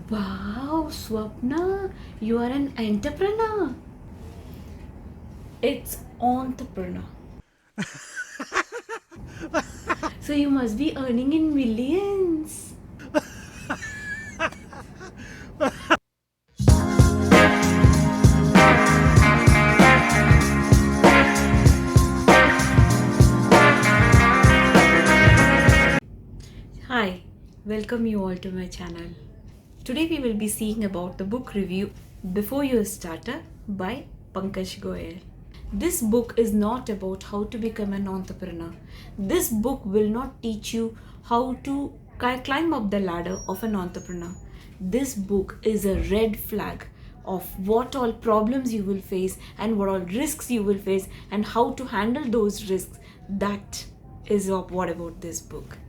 Wow, Swapna, you are an entrepreneur. It's entrepreneur. So you must be earning in millions. Hi, welcome you all to my channel. Today we will be seeing about the book review Before You're a Starter by Pankaj Goyal. This book is not about how to become an entrepreneur. This book will not teach you how to climb up the ladder of an entrepreneur. This book is a red flag of what all problems you will face and what all risks you will face and how to handle those risks. That is of what about this book.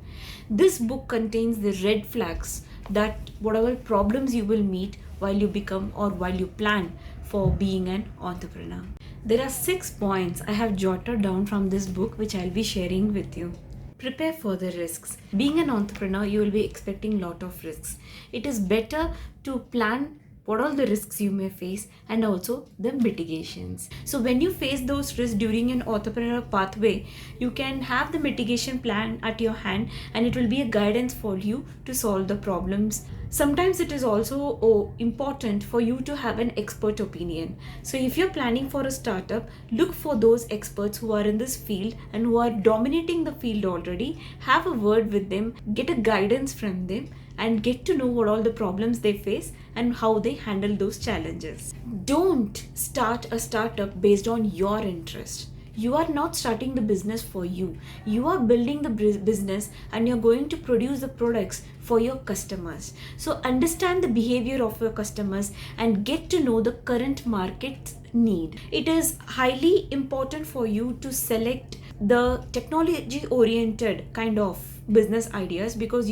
This book contains the red flags that whatever problems you will meet while you become or while you plan for being an entrepreneur. There are 6 points I have jotted down from this book which I'll be sharing with you. Prepare for the risks. Being an entrepreneur, you will be expecting lot of risks. It is better to plan what all the risks you may face and also the mitigations. So when you face those risks during an entrepreneur pathway, you can have the mitigation plan at your hand and it will be a guidance for you to solve the problems. Sometimes it is also important for you to have an expert opinion. So if you're planning for a startup, look for those experts who are in this field and who are dominating the field already. Have a word with them, get a guidance from them and get to know what all the problems they face and how they handle those challenges. Don't start a startup based on your interest. You are not starting the business for you. You are building the business and you're going to produce the products for your customers. So understand the behavior of your customers and get to know the current market need. It is highly important for you to select the technology oriented kind of business ideas because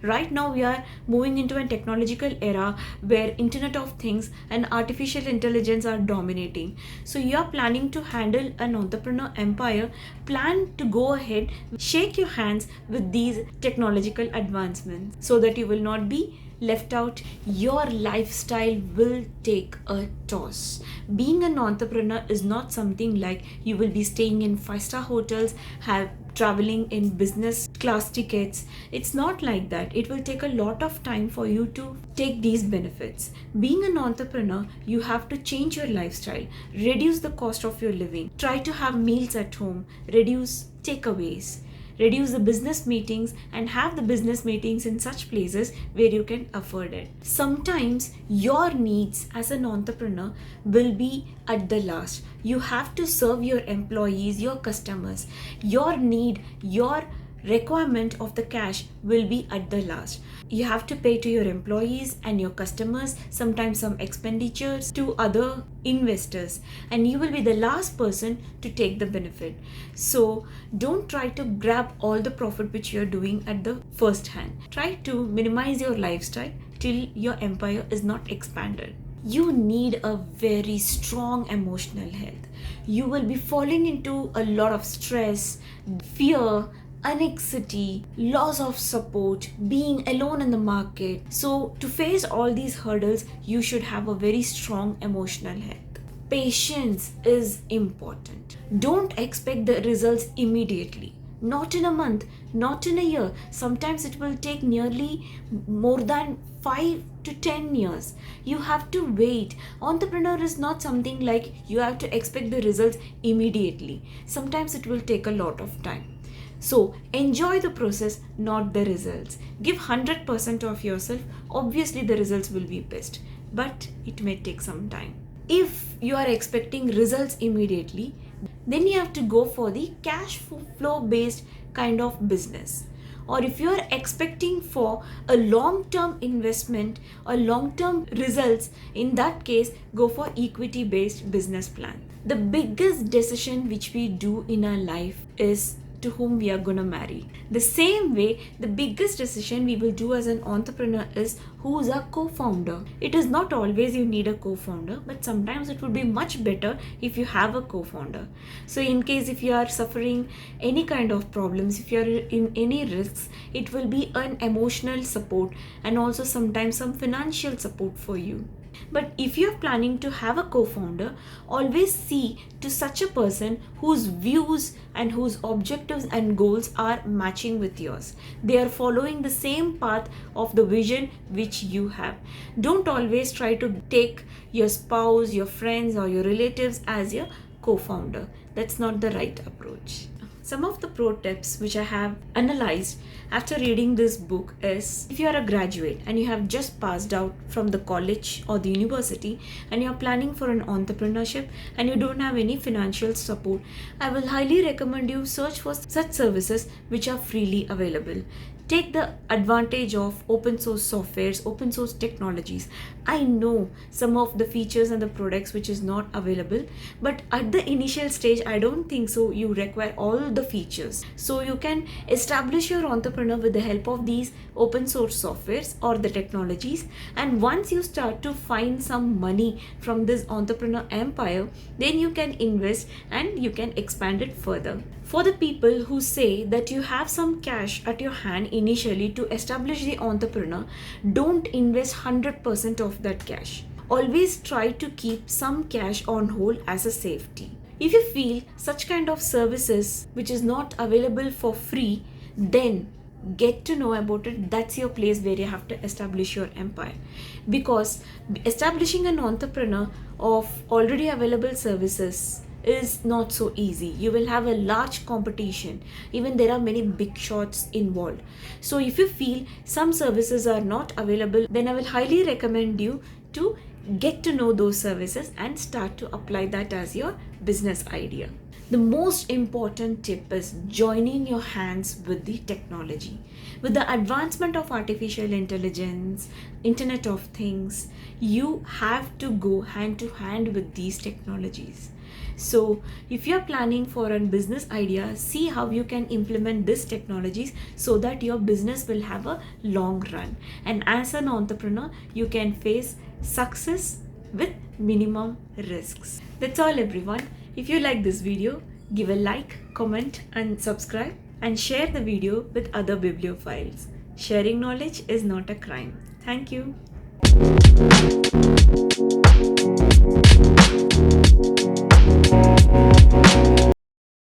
right now we are moving into a technological era where internet of things and artificial intelligence are dominating. So you are planning to handle an entrepreneur empire, plan to go ahead, shake your hands with these technological advancements so that you will not be left out. Your lifestyle will take a toss. Being an entrepreneur is not something like you will be staying in 5-star hotels, have traveling in business class tickets. It's not like that. It will take a lot of time for you to take these benefits. Being an entrepreneur, you have to change your lifestyle, reduce the cost of your living, try to have meals at home, reduce takeaways, reduce the business meetings and have the business meetings in such places where you can afford it. Sometimes your needs as an entrepreneur will be at the last. You have to serve your employees, your customers. Your need, your requirement of the cash will be at the last. You have to pay to your employees and your customers, sometimes some expenditures to other investors, and you will be the last person to take the benefit. So don't try to grab all the profit which you are doing at the first hand. Try to minimize your lifestyle till your empire is not expanded. You need a very strong emotional health. You will be falling into a lot of stress, fear, anxiety, loss of support, being alone in the market. So, to face all these hurdles, you should have a very strong emotional health. Patience is important. Don't expect the results immediately. Not in a month, not in a year. Sometimes it will take nearly more than 5 to 10 years. You have to wait. Entrepreneur is not something like you have to expect the results immediately. Sometimes it will take a lot of time. So enjoy the process, not the results. Give 100% of yourself. Obviously, the results will be best, but it may take some time. If you are expecting results immediately, then you have to go for the cash flow based kind of business. Or if you are expecting for a long-term investment or long-term results, in that case, go for equity-based business plan. The biggest decision which we do in our life is to whom we are going to marry. The same way, the biggest decision we will do as an entrepreneur is who's a co-founder. It is not always you need a co-founder, but sometimes it would be much better if you have a co-founder. So in case if you are suffering any kind of problems, if you are in any risks, it will be an emotional support and also sometimes some financial support for you. But if you are planning to have a co-founder, always see to such a person whose views and whose objectives and goals are matching with yours. They are following the same path of the vision which you have. Don't always try to take your spouse, your friends or your relatives as your co-founder. That's not the right approach. Some of the pro tips which I have analyzed after reading this book is, if you are a graduate and you have just passed out from the college or the university and you are planning for an entrepreneurship and you don't have any financial support, I will highly recommend you search for such services which are freely available. Take the advantage of open source softwares, open source technologies. I know some of the features and the products which is not available, but at the initial stage, I don't think so you require all the features. So you can establish your entrepreneur with the help of these open source softwares or the technologies. And once you start to find some money from this entrepreneur empire, then you can invest and you can expand it further. For the people who say that you have some cash at your hand initially to establish the entrepreneur, don't invest 100% of that cash. Always try to keep some cash on hold as a safety. If you feel such kind of services which is not available for free, then get to know about it. That's your place where you have to establish your empire, because establishing an entrepreneur of already available services is not so easy. You will have a large competition. Even there are many big shots involved. So if you feel some services are not available, then I will highly recommend you to get to know those services and start to apply that as your business idea. The most important tip is joining your hands with the technology. With the advancement of artificial intelligence, Internet of Things, you have to go hand to hand with these technologies. So if you're planning for a business idea, see how you can implement these technologies so that your business will have a long run. And as an entrepreneur, you can face success with minimum risks. That's all, everyone. If you like this video, give a like, comment and subscribe, and share the video with other bibliophiles. Sharing knowledge is not a crime. Thank you.